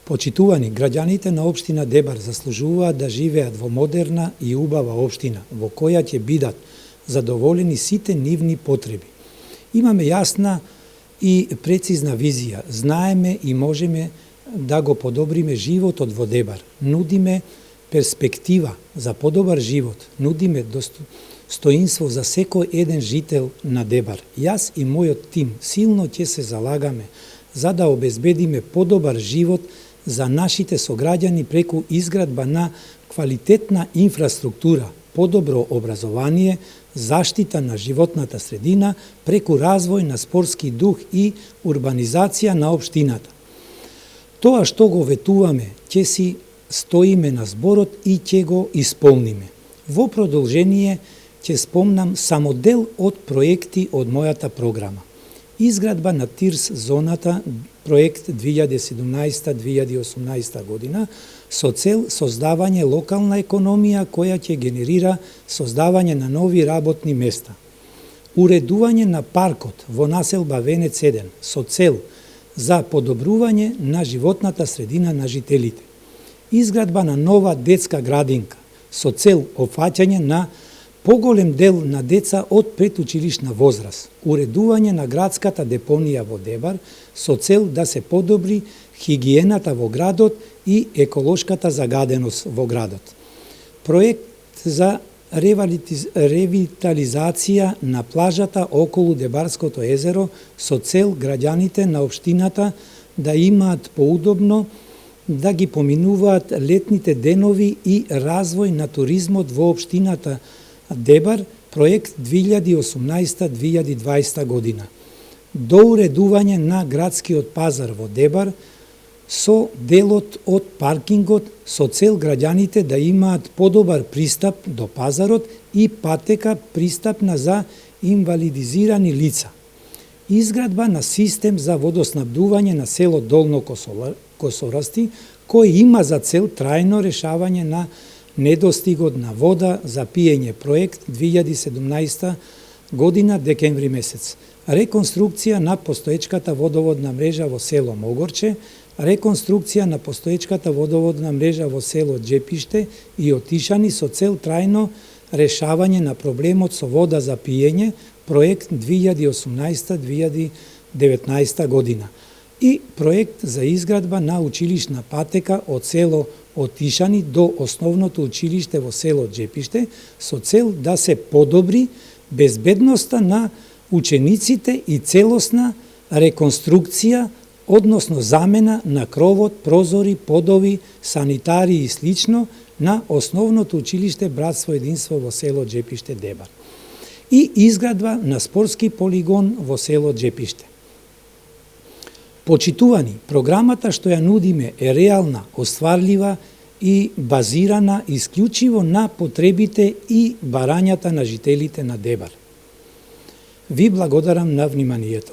Почитувани, граѓаните на општина Дебар заслужуваат да живеат во модерна и убава општина, во која ќе бидат задоволени сите нивни потреби. Имаме јасна и прецизна визија, знаеме и можеме да го подобриме животот во Дебар. Нудиме перспектива за подобар живот, нудиме достоинство за секој еден жител на Дебар. Јас и мојот тим силно ќе се залагаме за да обезбедиме подобар живот за нашите сограѓани преку изградба на квалитетна инфраструктура, подобро образование, заштита на животната средина, преку развој на спортски дух и урбанизација на општината. Тоа што го ветуваме, ќе си стоиме на зборот и ќе го исполниме. Во продолжение ќе спомнам само дел од проекти од мојата програма. Изградба на ТИРС зоната, проект 2017-2018 година, со цел создавање локална економија која ќе генерира создавање на нови работни места. Уредување на паркот во населба Венец 1 со цел за подобрување на животната средина на жителите. Изградба на нова детска градинка со цел опфаќање на поголем дел на деца од предучилишна возраст, уредување на градската депонија во Дебар со цел да се подобри хигиената во градот и еколошката загаденост во градот. Проект за ревитализација на плажата околу Дебарското езеро со цел граѓаните на општината да имаат поудобно да ги поминуваат летните денови и развој на туризмот во општината Дебар, проект 2018-2020 година. Доуредување на градскиот пазар во Дебар со делот од паркингот со цел граѓаните да имаат подобар пристап до пазарот и патека пристапна за инвалидизирани лица. Изградба на систем за водоснабдување на село Долно Косорасти, кој има за цел трајно решавање на недостигот на вода за пиење, проект 2017 година декември месец. Реконструкција на постоечката водоводна мрежа во село Могорче, реконструкција на постоечката водоводна мрежа во село Џепиште и Отишани со цел трајно решавање на проблемот со вода за пиење, проект 2018-2019 година. И проект за изградба на училишна патека од село Отишани до основното училиште во село Џепиште со цел да се подобри безбедноста на учениците и целосна реконструкција, односно замена на кровот, прозори, подови, санитари и слично на основното училиште Братство единство во село Џепиште Дебар. И изградба на спортски полигон во село Џепиште. Почитувани, програмата што ја нудиме е реална, остварлива и базирана исклучиво на потребите и барањата на жителите на Дебар. Ви благодарам на вниманието.